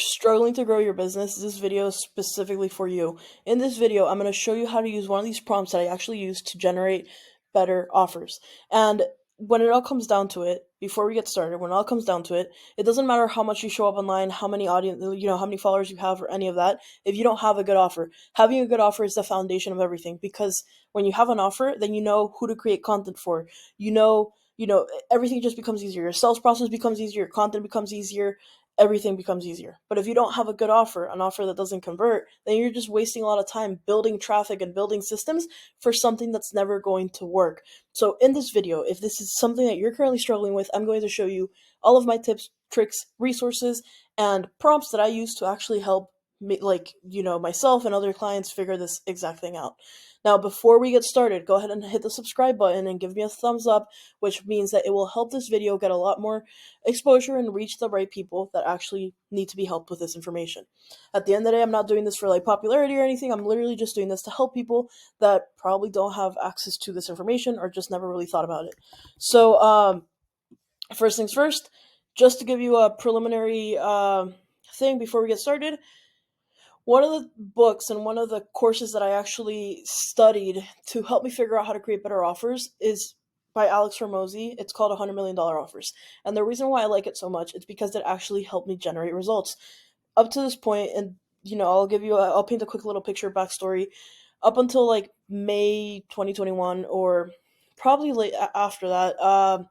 Struggling to grow your business, this video is specifically for you. In this video, I'm going to show you how to use one of these prompts that I actually use to generate better offers. And when it all comes down to it, before we get started, when it all comes down to it, it doesn't matter how much you show up online, how many audience, how many followers you have or any of that. If you don't have a good offer, having a good offer is the foundation of everything, because when you have an offer, then you know who to create content for. Everything just becomes easier. Your sales process becomes easier, your content becomes easier, everything becomes easier. But if you don't have a good offer, an offer that doesn't convert, then you're just wasting a lot of time building traffic and building systems for something that's never going to work. So in this video, if this is something that you're currently struggling with, I'm going to show you all of my tips, tricks, resources, and prompts that I use to actually help myself and other clients figure this exact thing out. Now, before we get started, go ahead and hit the subscribe button and give me a thumbs up, which means that it will help this video get a lot more exposure and reach the right people that actually need to be helped with this information. At the end of the day, I'm not doing this for popularity or anything. I'm literally just doing this to help people that probably don't have access to this information or just never really thought about it. So, first things first, just to give you a preliminary thing before we get started. One of the books and one of the courses that I actually studied to help me figure out how to create better offers is by Alex Hormozi. It's called $100 Million Offers. And the reason why I like it so much is because it actually helped me generate results. Up to this point, and I'll paint a quick little picture backstory. Up until May 2021, or probably late after that,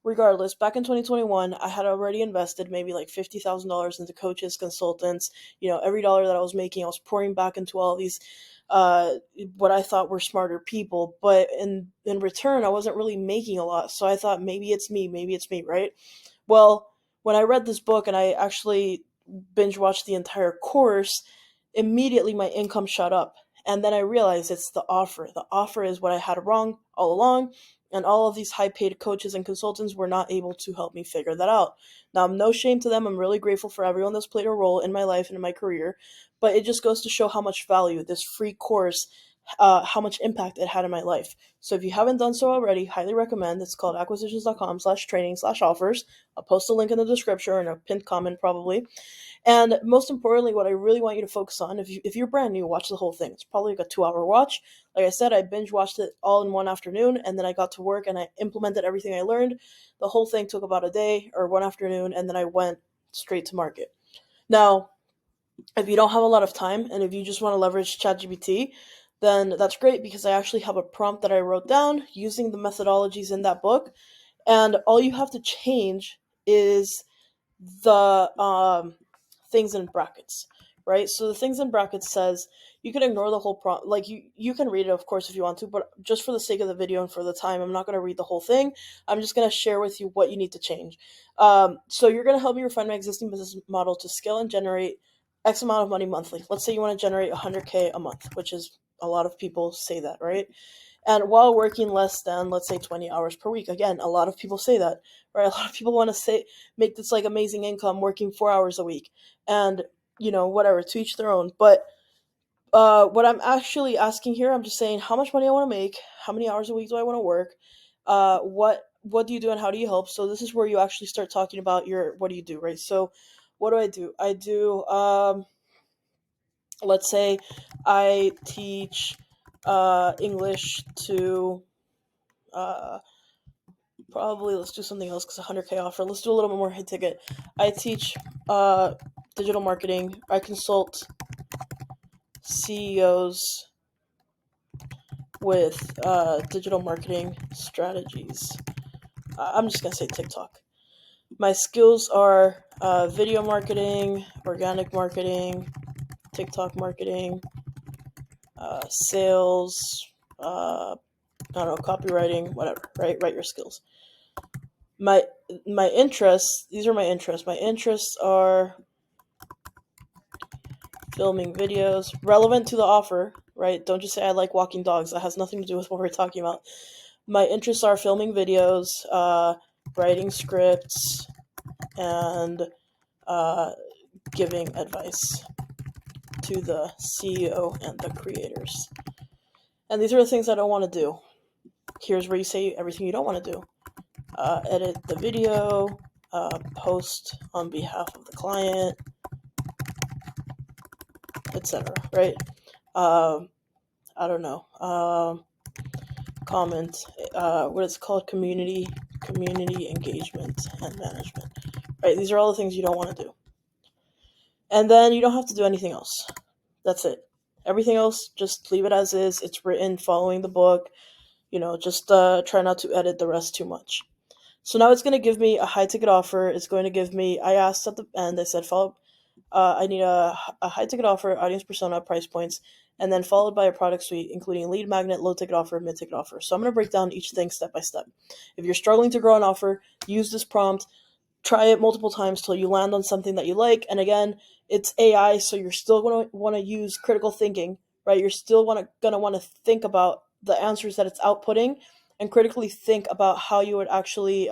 regardless, back in 2021, I had already invested maybe like $50,000 into coaches, consultants. Every dollar that I was making, I was pouring back into all these what I thought were smarter people. But in return, I wasn't really making a lot. So I thought maybe it's me, right? Well, when I read this book and I actually binge watched the entire course, immediately my income shot up. And then I realized it's the offer. The offer is what I had wrong all along, and all of these high paid coaches and consultants were not able to help me figure that out. Now, I'm no shame to them. I'm really grateful for everyone that's played a role in my life and in my career, but it just goes to show how much value this free course, how much impact it had in my life. So if you haven't done so already, highly recommend. It's called acquisitions.com/training/offers. I'll post a link in the description or in a pinned comment probably. And most importantly, what I really want you to focus on, if you're brand new, watch the whole thing. It's probably like a 2-hour watch. Like I said, I binge watched it all in one afternoon, and then I got to work and I implemented everything I learned. The whole thing took about a day or one afternoon, and then I went straight to market. Now, if you don't have a lot of time and if you just want to leverage ChatGPT, then that's great, because I actually have a prompt that I wrote down using the methodologies in that book, and all you have to change is the things in brackets, right? So the things in brackets says you can ignore the whole prompt. Like you can read it, of course, if you want to, but just for the sake of the video and for the time, I'm not going to read the whole thing. I'm just going to share with you what you need to change. So you're going to help me refine my existing business model to scale and generate X amount of money monthly. Let's say you want to generate 100K a month, which is a lot of people say that, right? And while working less than, let's say, 20 hours per week. Again, a lot of people say that, right? A lot of people want to make this amazing income working 4 hours a week. And, whatever, to each their own. But what I'm actually asking here, I'm just saying how much money I want to make, how many hours a week do I want to work, what do you do and how do you help? So this is where you actually start talking about what do you do, right? So what do? I do, let's say I teach English to probably, let's do something else because 100K offer. Let's do a little bit more high ticket. I teach digital marketing. I consult CEOs with digital marketing strategies. I'm just going to say TikTok. My skills are video marketing, organic marketing, TikTok marketing, sales, I don't know, copywriting, whatever, right? Write your skills. My interests, these are my interests. My interests are filming videos relevant to the offer, right? Don't just say I like walking dogs. That has nothing to do with what we're talking about. My interests are filming videos, writing scripts, and giving advice to the CEO and the creators. And these are the things I don't want to do. Here's where you say everything you don't want to do. Edit the video, post on behalf of the client, etc. Right? Um, I don't know. Comment. What it's called, community engagement and management. Right? These are all the things you don't want to do. And then you don't have to do anything else. That's it. Everything else, just leave it as is. It's written following the book. Just try not to edit the rest too much. So now it's going to give me a high ticket offer. It's going to give me, I asked at the end, I said, I need a high ticket offer, audience persona, price points, and then followed by a product suite, including lead magnet, low ticket offer, mid ticket offer. So I'm going to break down each thing step by step. If you're struggling to grow an offer, use this prompt, try it multiple times till you land on something that you like. And again, it's AI, so you're still going to want to use critical thinking, right? You're still going to want to think about the answers that it's outputting and critically think about how you would actually,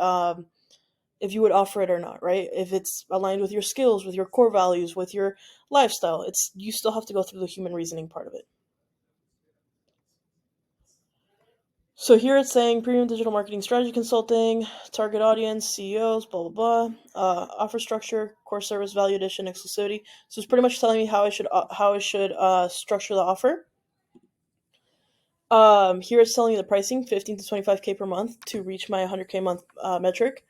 if you would offer it or not, right? If it's aligned with your skills, with your core values, with your lifestyle, you still have to go through the human reasoning part of it. So here it's saying premium digital marketing strategy consulting, target audience, CEOs, blah blah blah, offer structure, core service, value addition, exclusivity. So it's pretty much telling me how I should structure the offer. Here it's telling me the pricing, 15 to 25K per month to reach my 100K month metric.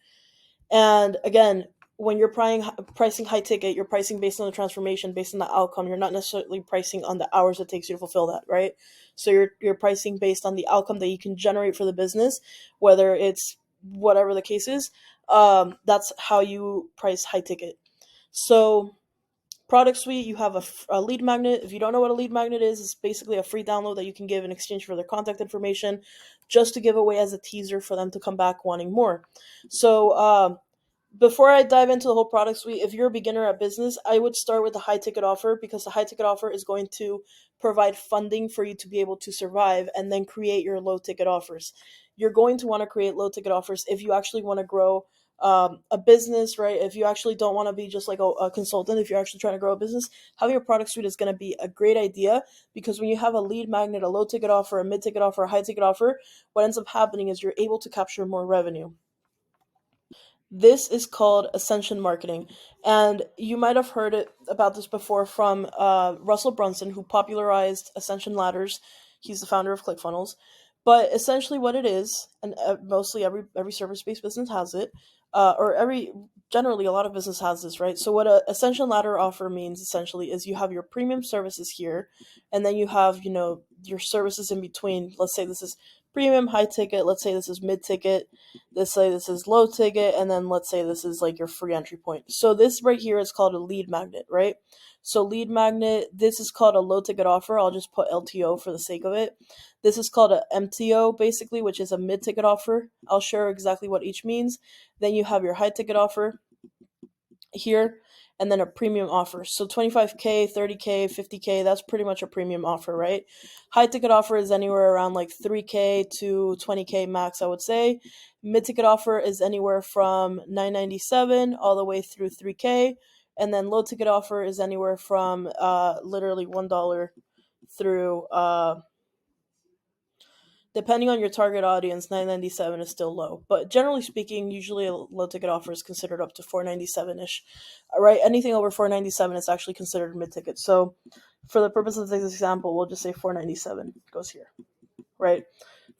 And again, when you're pricing high ticket, you're pricing based on the transformation, based on the outcome. You're not necessarily pricing on the hours it takes you to fulfill that, right? So you're pricing based on the outcome that you can generate for the business, whether it's whatever the case is. That's how you price high ticket. So product suite, you have a lead magnet. If you don't know what a lead magnet is, it's basically a free download that you can give in exchange for their contact information, just to give away as a teaser for them to come back wanting more. So before I dive into the whole product suite, if you're a beginner at business, I would start with the high ticket offer, because the high ticket offer is going to provide funding for you to be able to survive and then create your low ticket offers. You're going to want to create low ticket offers if you actually want to grow a business, right? If you actually don't want to be just like a consultant, if you're actually trying to grow a business, having a product suite is going to be a great idea, because when you have a lead magnet, a low ticket offer, a mid ticket offer, a high ticket offer, what ends up happening is you're able to capture more revenue. This is called Ascension marketing. And you might have heard about this before from Russell Brunson, who popularized Ascension ladders. He's the founder of ClickFunnels. But essentially, what it is, and mostly every service-based business has it, or generally a lot of business has this, right? So what a Ascension ladder offer means essentially is you have your premium services here, and then you have your services in between. Let's say this is premium, high ticket. Let's say this is mid ticket. Let's say this is low ticket, and then let's say this is like your free entry point. So this right here is called a lead magnet, right? So lead magnet, this is called a low ticket offer. I'll just put LTO for the sake of it. This is called a MTO, basically, which is a mid ticket offer. I'll share exactly what each means. Then you have your high ticket offer here, and then a premium offer. So 25K, 30K, 50K, that's pretty much a premium offer, right? High ticket offer is anywhere around like 3K to 20K max, I would say. Mid ticket offer is anywhere from 997 all the way through 3K. And then low ticket offer is anywhere from literally $1 through depending on your target audience, 997 is still low. But generally speaking, usually a low ticket offer is considered up to 497 ish. Right? Anything over 497 is actually considered mid ticket. So for the purpose of this example, we'll just say 497 goes here. Right?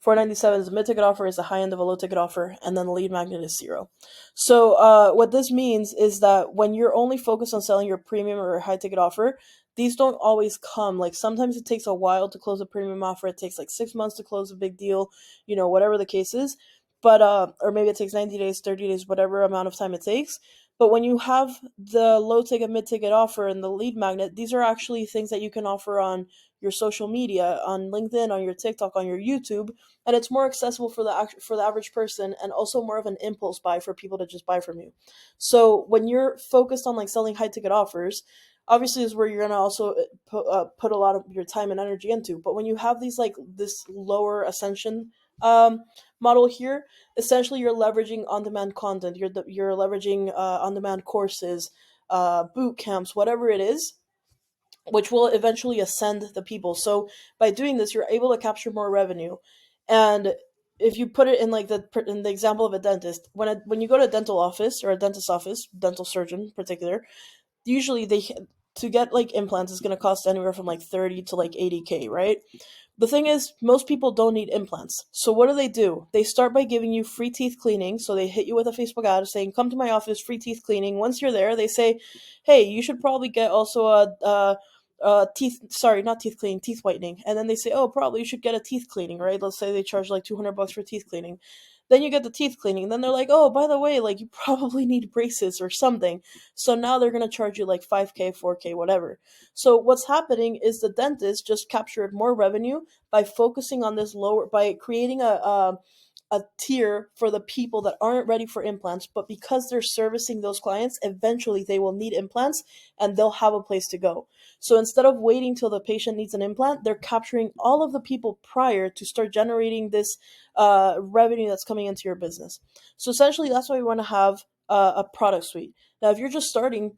497 is a mid ticket offer, is the high end of a low ticket offer, and then the lead magnet is 0. So what this means is that when you're only focused on selling your premium or high ticket offer, these don't always come. Like sometimes it takes a while to close a premium offer. It takes like 6 months to close a big deal, whatever the case is. But or maybe it takes 90 days, 30 days, whatever amount of time it takes. But when you have the low ticket, mid ticket offer and the lead magnet, these are actually things that you can offer on your social media, on LinkedIn, on your TikTok, on your YouTube, and it's more accessible for the average person, and also more of an impulse buy for people to just buy from you. So when you're focused on like selling high ticket offers, obviously is where you're gonna also put a lot of your time and energy into. But when you have these like this lower ascension model here, essentially you're leveraging on-demand content. You're leveraging on-demand courses, boot camps, whatever it is, which will eventually ascend the people. So by doing this, you're able to capture more revenue. And if you put it in like in the example of a dentist, when you go to a dental office or a dentist office, dental surgeon in particular, usually to get like implants is going to cost anywhere from like 30 to like 80K, right? The thing is, most people don't need implants. So what do? They start by giving you free teeth cleaning. So they hit you with a Facebook ad saying, "Come to my office, free teeth cleaning." Once you're there, they say, "Hey, you should probably get also teeth. Sorry, not teeth cleaning, teeth whitening." And then they say, "Oh, probably you should get a teeth cleaning, right?" Let's say they charge like $200 for teeth cleaning. Then you get the teeth cleaning. Then they're like, "Oh, by the way, like you probably need braces or something." So now they're gonna charge you like 5K, 4K, whatever. So what's happening is the dentist just captured more revenue by focusing on this lower, by creating a tier for the people that aren't ready for implants, but because they're servicing those clients, eventually they will need implants and they'll have a place to go. So instead of waiting till the patient needs an implant, they're capturing all of the people prior to start generating this revenue that's coming into your business. So essentially, that's why we want to have a product suite. Now, if you're just starting,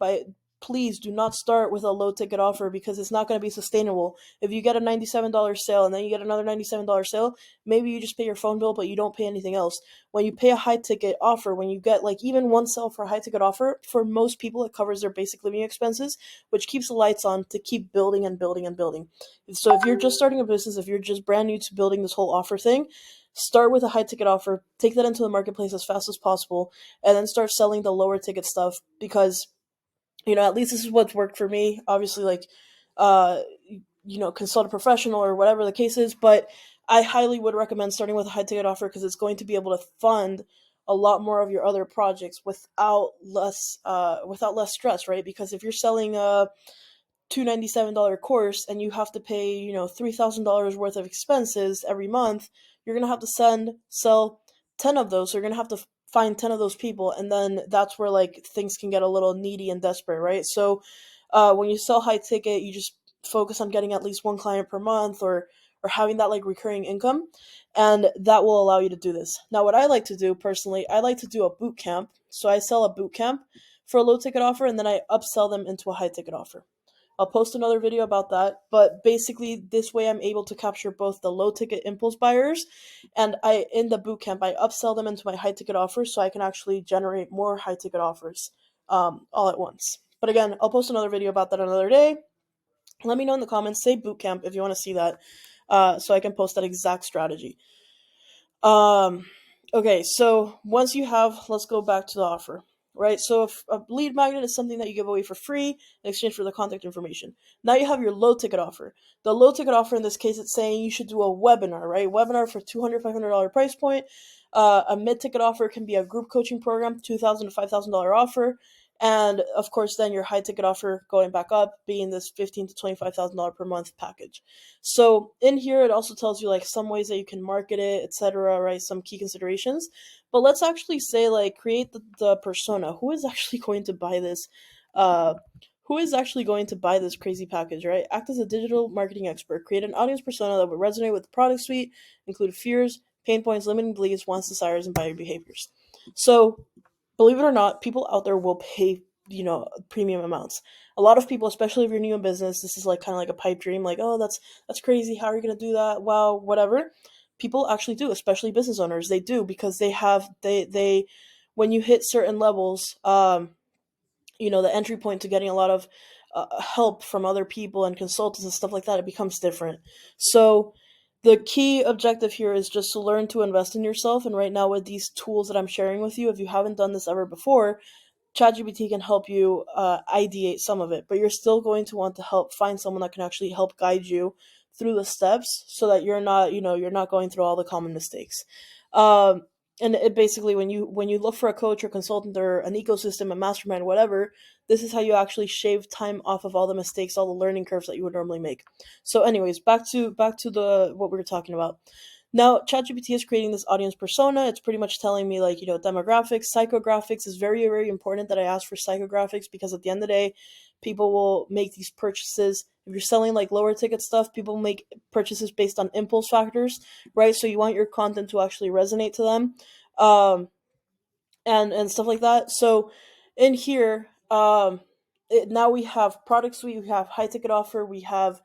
please do not start with a low ticket offer because it's not going to be sustainable. If you get a $97 sale and then you get another $97 sale, maybe you just pay your phone bill, but you don't pay anything else. When you pay a high ticket offer, when you get like even one sale for a high ticket offer, for most people, it covers their basic living expenses, which keeps the lights on to keep building and building and building. So if you're just starting a business, if you're just brand new to building this whole offer thing, start with a high ticket offer, take that into the marketplace as fast as possible, and then start selling the lower ticket stuff because at least this is what's worked for me. Obviously, like, uh, consult a professional or whatever the case is. But I highly would recommend starting with a high ticket offer because it's going to be able to fund a lot more of your other projects without less stress, right? Because if you're selling a $297 course and you have to pay $3,000 worth of expenses every month, you're gonna have to sell 10 of those. So you're gonna have to find 10 of those people, and then that's where like things can get a little needy and desperate, right? So when you sell high ticket, you just focus on getting at least one client per month, or having that like recurring income, and that will allow you to do this. Now, what I like to do personally, I like to do a boot camp. So I sell a boot camp for a low ticket offer, and then I upsell them into a high ticket offer. I'll post another video about that. But basically, this way I'm able to capture both the low ticket impulse buyers, and in the bootcamp I upsell them into my high ticket offers, so I can actually generate more high ticket offers all at once. But again, I'll post another video about that another day. Let me know in the comments. Say bootcamp if you want to see that, so I can post that exact strategy. Um, okay, so once you have, let's go back to the offer, right? So if a lead magnet is something that you give away for free in exchange for the contact information, now you have your low ticket offer. The low ticket offer in this case, it's saying you should do a webinar, right? Webinar for $200, $500 price point. A mid ticket offer can be a group coaching program, $2,000 to $5,000 offer. And of course, then your high ticket offer going back up, being this $15,000 to $25,000 per month package. So in here, it also tells you like some ways that you can market it, etc. Right? Some key considerations. But let's actually say like create the persona. Who is actually going to buy this? Uh, who is actually going to buy this crazy package? Right? Act as a digital marketing expert. Create an audience persona that would resonate with the product suite, include fears, pain points, limiting beliefs, wants, desires, and buyer behaviors. So believe it or not, people out there will pay, premium amounts. A lot of people, especially if you're new in business, this is like kind of like a pipe dream, like, oh, that's crazy. How are you gonna do that? Wow, whatever. People actually do, especially business owners. They do because they when you hit certain levels, the entry point to getting a lot of help from other people and consultants and stuff like that, it becomes different. So the key objective here is just to learn to invest in yourself. And right now, with these tools that I'm sharing with you, if you haven't done this ever before, ChatGPT can help you ideate some of it, but you're still going to want to help find someone that can actually help guide you through the steps so that you're not going through all the common mistakes. Um, and it basically, when you look for a coach or consultant or an ecosystem, a mastermind, whatever, this is how you actually shave time off of all the mistakes, all the learning curves that you would normally make. So, anyways, back to the what we were talking about. Now, ChatGPT is creating this audience persona. It's pretty much telling me, like, demographics, psychographics is very, very important that I ask for psychographics because at the end of the day, people will make these purchases. If you're selling like lower ticket stuff, people make purchases based on impulse factors, right? So you want your content to actually resonate to them. Um, and stuff like that. So in here, now we have product suite, we have high ticket offer, we have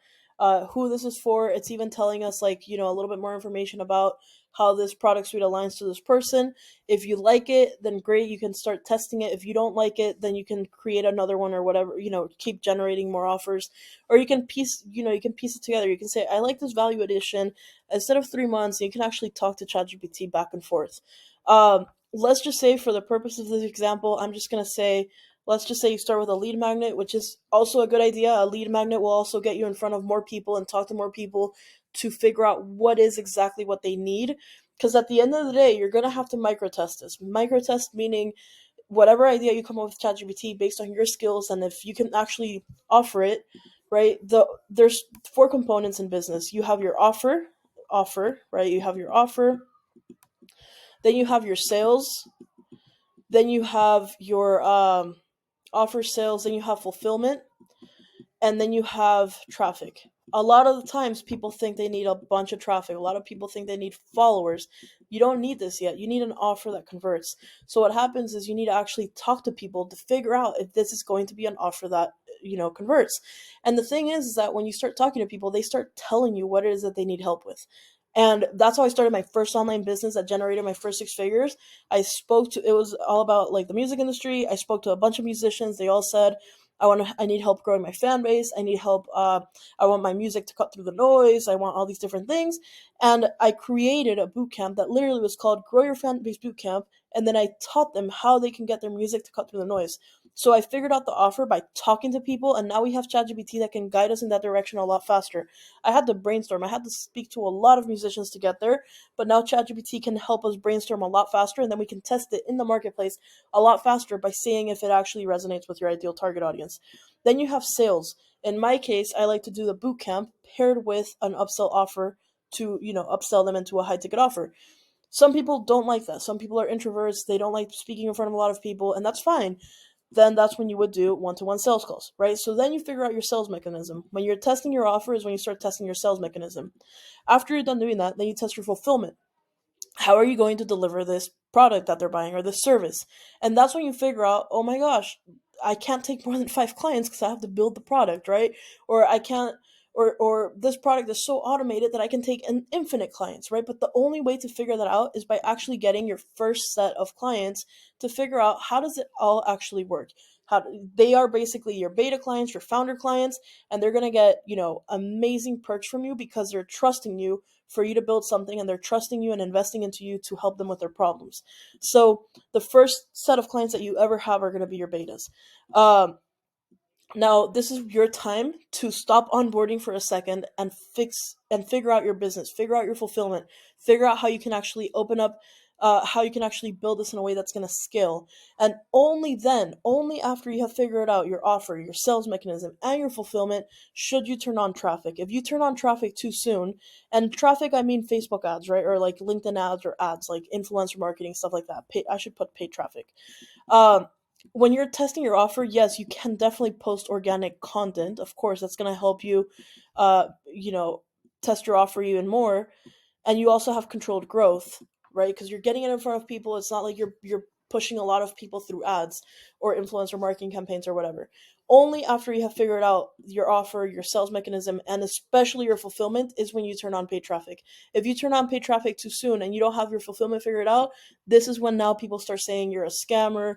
who this is for. It's even telling us like a little bit more information about how this product suite aligns to this person. If you like it, then great, you can start testing it. If you don't like it, then you can create another one or whatever, keep generating more offers. Or you can piece it together. You can say, I like this value addition. Instead of 3 months, you can actually talk to ChatGPT back and forth. Let's just say, for the purpose of this example, I'm just going to say, let's just say you start with a lead magnet, which is also a good idea. A lead magnet will also get you in front of more people and talk to more people to figure out what is exactly what they need. Because at the end of the day, you're going to have to micro test this. Micro test meaning whatever idea you come up with ChatGPT based on your skills, and if you can actually offer it, right? There's four components in business. You have your offer, right? You have your offer, then you have your sales, then you have your offer, sales, then you have fulfillment, and then you have traffic. A lot of the times people think they need a bunch of traffic. A lot of people think they need followers. You don't need this yet. You need an offer that converts. So what happens is you need to actually talk to people to figure out if this is going to be an offer that, converts. And the thing is that when you start talking to people, they start telling you what it is that they need help with. And that's how I started my first online business that generated my first 6 figures. It was all about like the music industry. I spoke to a bunch of musicians. They all said, I need help growing my fan base. I need help. I want my music to cut through the noise. I want all these different things. And I created a boot camp that literally was called Grow Your Fan Base Boot Camp. And then I taught them how they can get their music to cut through the noise. So I figured out the offer by talking to people, and now we have ChatGPT that can guide us in that direction a lot faster. I had to brainstorm. I had to speak to a lot of musicians to get there, but now ChatGPT can help us brainstorm a lot faster, and then we can test it in the marketplace a lot faster by seeing if it actually resonates with your ideal target audience. Then you have sales. In my case, I like to do the boot camp paired with an upsell offer to, upsell them into a high ticket offer. Some people don't like that. Some people are introverts. They don't like speaking in front of a lot of people, and that's fine. Then that's when you would do one-to-one sales calls, right? So then you figure out your sales mechanism. When you're testing your offer is when you start testing your sales mechanism. After you're done doing that, then you test your fulfillment. How are you going to deliver this product that they're buying or this service? And that's when you figure out, oh my gosh, I can't take more than 5 clients because I have to build the product, right? Or I can't, or this product is so automated that I can take an infinite clients, right? But the only way to figure that out is by actually getting your first set of clients to figure out how does it all actually work. How they are basically your beta clients, your founder clients, and they're gonna get, amazing perks from you because they're trusting you for you to build something, and they're trusting you and investing into you to help them with their problems. So the first set of clients that you ever have are going to be your betas. Um, Now, this is your time to stop onboarding for a second and figure out your business, figure out your fulfillment, figure out how you can actually open up, how you can actually build this in a way that's going to scale. And only then, only after you have figured out your offer, your sales mechanism, and your fulfillment, should you turn on traffic. If you turn on traffic too soon, and traffic, I mean Facebook ads, right? Or like LinkedIn ads or ads, like influencer marketing, stuff like that. I should put paid traffic. Um, when you're testing your offer, yes, you can definitely post organic content. Of course, that's going to help you, uh, you know, test your offer even more. And you also have controlled growth, right? Because you're getting it in front of people. It's not like you're pushing a lot of people through ads or influencer marketing campaigns or whatever. Only after you have figured out your offer, your sales mechanism, and especially your fulfillment is when you turn on paid traffic. If you turn on paid traffic too soon and you don't have your fulfillment figured out, this is when now people start saying you're a scammer,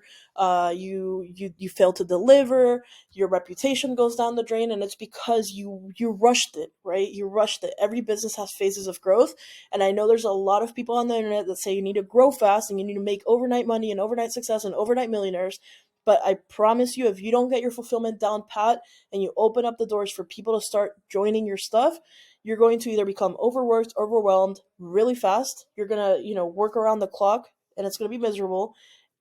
you fail to deliver, your reputation goes down the drain, and it's because you rushed it, right? You rushed it. Every business has phases of growth, and I know there's a lot of people on the internet that say you need to grow fast and you need to make overnight money and overnight success and overnight millionaires. But I promise you, if you don't get your fulfillment down pat and you open up the doors for people to start joining your stuff, you're going to either become overworked, overwhelmed really fast. You're going to, work around the clock and it's going to be miserable,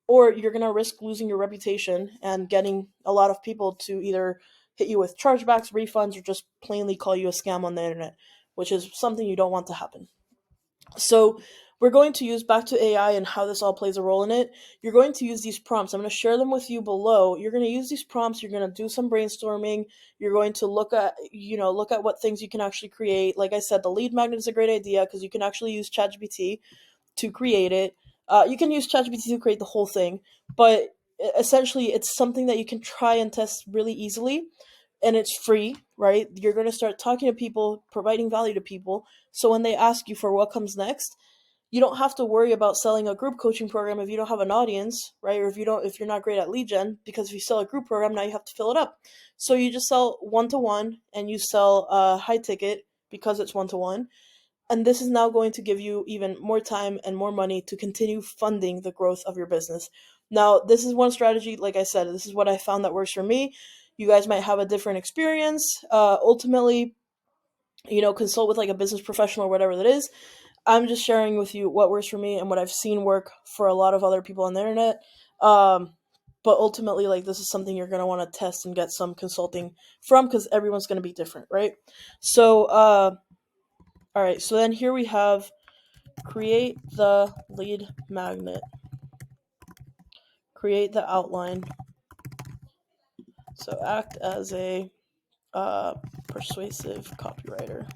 or you're going to risk losing your reputation and getting a lot of people to either hit you with chargebacks, refunds, or just plainly call you a scam on the internet, which is something you don't want to happen. So we're going to use back to AI and how this all plays a role in it. You're going to use these prompts. I'm going to share them with you below. You're going to use these prompts. You're going to do some brainstorming. You're going to look at what things you can actually create. Like I said, the lead magnet is a great idea because you can actually use ChatGPT to create it. You can use ChatGPT to create the whole thing, but essentially it's something that you can try and test really easily, and it's free, right? You're going to start talking to people, providing value to people. So when they ask you for what comes next, you don't have to worry about selling a group coaching program if you don't have an audience, right? Or if you're not great at lead gen, because if you sell a group program, now you have to fill it up. So you just sell one to one, and you sell high ticket because it's one to one. And this is now going to give you even more time and more money to continue funding the growth of your business. Now, this is one strategy. Like I said, this is what I found that works for me. You guys might have a different experience. Ultimately, consult with like a business professional or whatever that is. I'm just sharing with you what works for me and what I've seen work for a lot of other people on the internet. Um, but ultimately, like, this is something you're going to want to test and get some consulting from, because everyone's going to be different, right? So, all right. So then here we have create the lead magnet, create the outline. So act as a persuasive copywriter.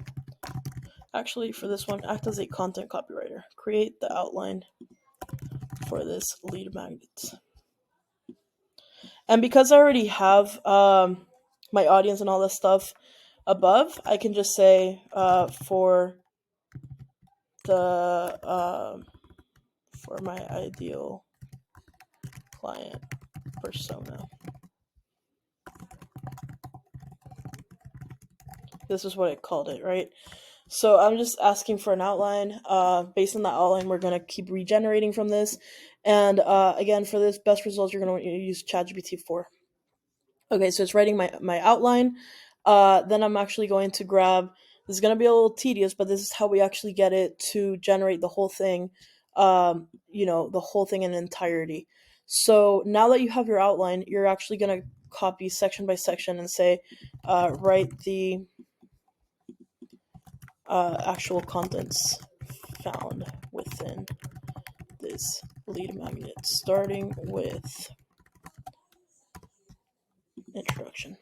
Actually, for this one, act as a content copywriter. Create the outline for this lead magnet. And because I already have my audience and all this stuff above, I can just say for my ideal client persona. This is what I called it, right? So I'm just asking for an outline. Based on that outline, we're going to keep regenerating from this. And again, for this best results, you're going to use ChatGPT 4. Okay, so it's writing my outline. Then I'm actually going to grab, this is going to be a little tedious, but this is how we actually get it to generate the whole thing, the whole thing in entirety. So now that you have your outline, you're actually going to copy section by section and say, write the actual contents found within this lead magnet, starting with introduction.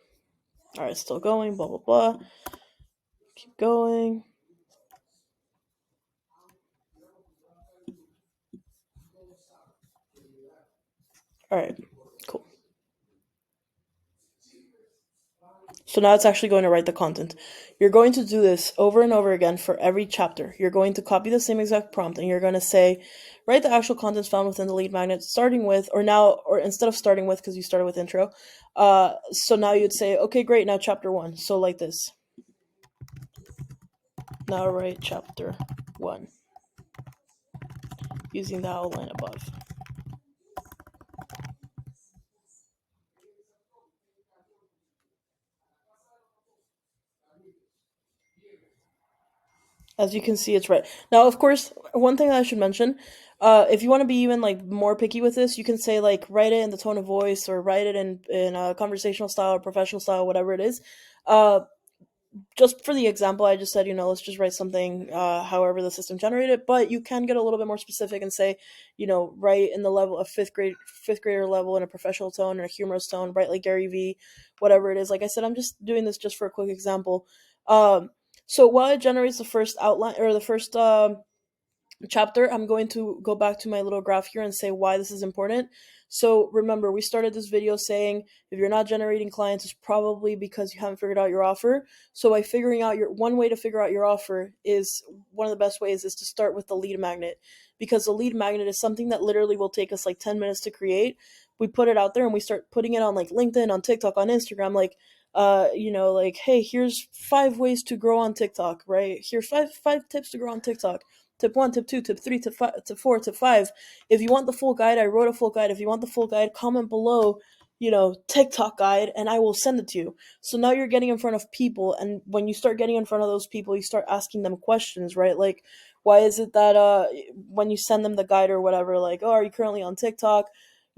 All right, still going, blah, blah, blah. Keep going. All right, cool. So now it's actually going to write the content. You're going to do this over and over again for every chapter. You're going to copy the same exact prompt, and you're going to say, write the actual contents found within the lead magnet, starting with, or instead of starting with, because you started with intro. So now you'd say, okay, great, now chapter 1. So like this. Now write chapter 1 using the outline above. As you can see, it's right. Now, of course, one thing that I should mention, if you want to be even like more picky with this, you can say like write it in the tone of voice, or write it in a conversational style or professional style, whatever it is. Uh, just for the example I just said, let's just write something however the system generated. But you can get a little bit more specific and say, write in the level of fifth grader level, in a professional tone or a humorous tone, write like Gary V, whatever it is. Like I said, I'm just doing this just for a quick example. So while it generates the first outline, or the first chapter, I'm going to go back to my little graph here and say why this is important. So remember, we started this video saying if you're not generating clients, it's probably because you haven't figured out your offer. So by figuring out one way to figure out your offer is, one of the best ways is to start with the lead magnet, because the lead magnet is something that literally will take us like 10 minutes to create. We put it out there and we start putting it on like LinkedIn, on TikTok, on Instagram, like like, hey, here's 5 ways to grow on TikTok, right? Here's five tips to grow on TikTok. Tip 1, tip 2, tip 3, tip 5, tip 4, tip 5. If you want the full guide, I wrote a full guide. If you want the full guide, comment below, TikTok guide, and I will send it to you. So now you're getting in front of people, and when you start getting in front of those people, you start asking them questions, right? Like, why is it that when you send them the guide or whatever, like, oh, are you currently on TikTok?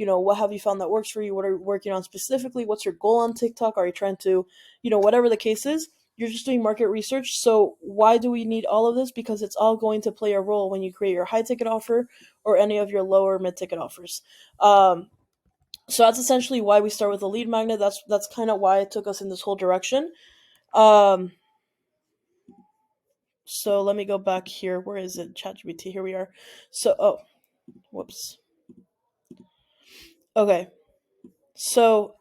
What have you found that works for you? What are you working on specifically? What's your goal on TikTok? Are you trying to, whatever the case is, you're just doing market research. So why do we need all of this? Because it's all going to play a role when you create your high ticket offer or any of your lower mid ticket offers. So that's essentially why we start with a lead magnet. That's kind of why it took us in this whole direction. So let me go back here. Where is it? ChatGPT. Here we are. So, whoops. Okay. So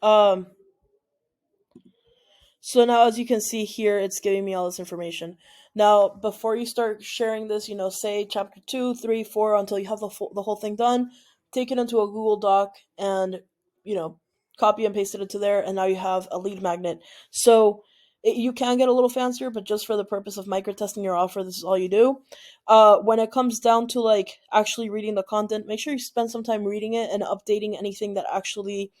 So now, as you can see here, it's giving me all this information. Now, before you start sharing this, say chapter 2, 3, 4, until you have the whole thing done, take it into a Google Doc and, you know, copy and paste it into there, and now you have a lead magnet. So you can get a little fancier, but just for the purpose of micro testing your offer, this is all you do. When it comes down to like actually reading the content, make sure you spend some time reading it and updating anything that actually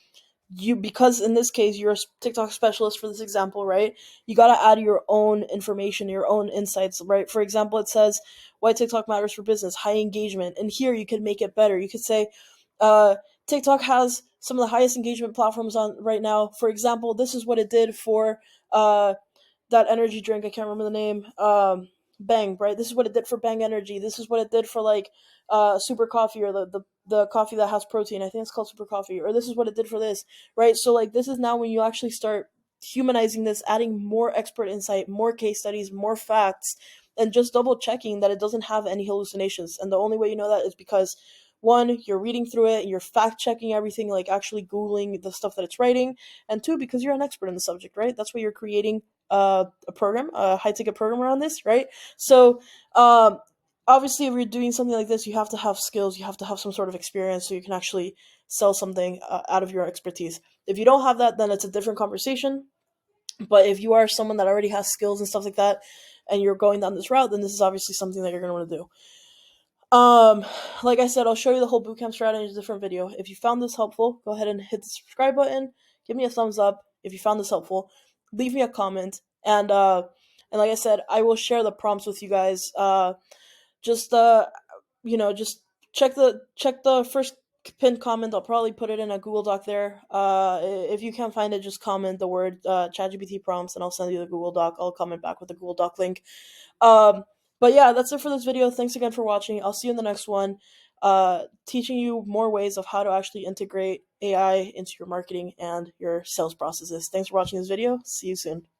because in this case you're a TikTok specialist for this example, right? You got to add your own information, your own insights, right? For example, it says why TikTok matters for business, high engagement, and here you could make it better. You could say, uh, TikTok has some of the highest engagement platforms on right now. For example, this is what it did for uh, that energy drink. I can't remember the name. Bang, right? This is what it did for Bang Energy. This is what it did for like Super Coffee, or the coffee that has protein. I think it's called Super Coffee. Or this is what it did for this, right? So like this is now when you actually start humanizing this, adding more expert insight, more case studies, more facts, and just double checking that it doesn't have any hallucinations. And the only way you know that is because one, you're reading through it and you're fact checking everything, like actually Googling the stuff that it's writing, and two, because you're an expert in the subject, right? That's why you're creating a program, a high ticket program around this, right? So, obviously, if you're doing something like this, you have to have skills, you have to have some sort of experience so you can actually sell something out of your expertise. If you don't have that, then it's a different conversation. But if you are someone that already has skills and stuff like that, and you're going down this route, then this is obviously something that you're going to want to do. Like I said, I'll show you the whole bootcamp strategy in a different video. If you found this helpful, go ahead and hit the subscribe button. Give me a thumbs up if you found this helpful. Leave me a comment, and like I said, I will share the prompts with you guys. Just just check the first pinned comment. I'll probably put it in a Google Doc there. If you can't find it, just comment the word ChatGPT prompts, and I'll send you the Google Doc. I'll comment back with the Google Doc link. Um, but yeah, that's it for this video. Thanks again for watching. I'll see you in the next one. Teaching you more ways of how to actually integrate AI into your marketing and your sales processes. Thanks for watching this video. See you soon.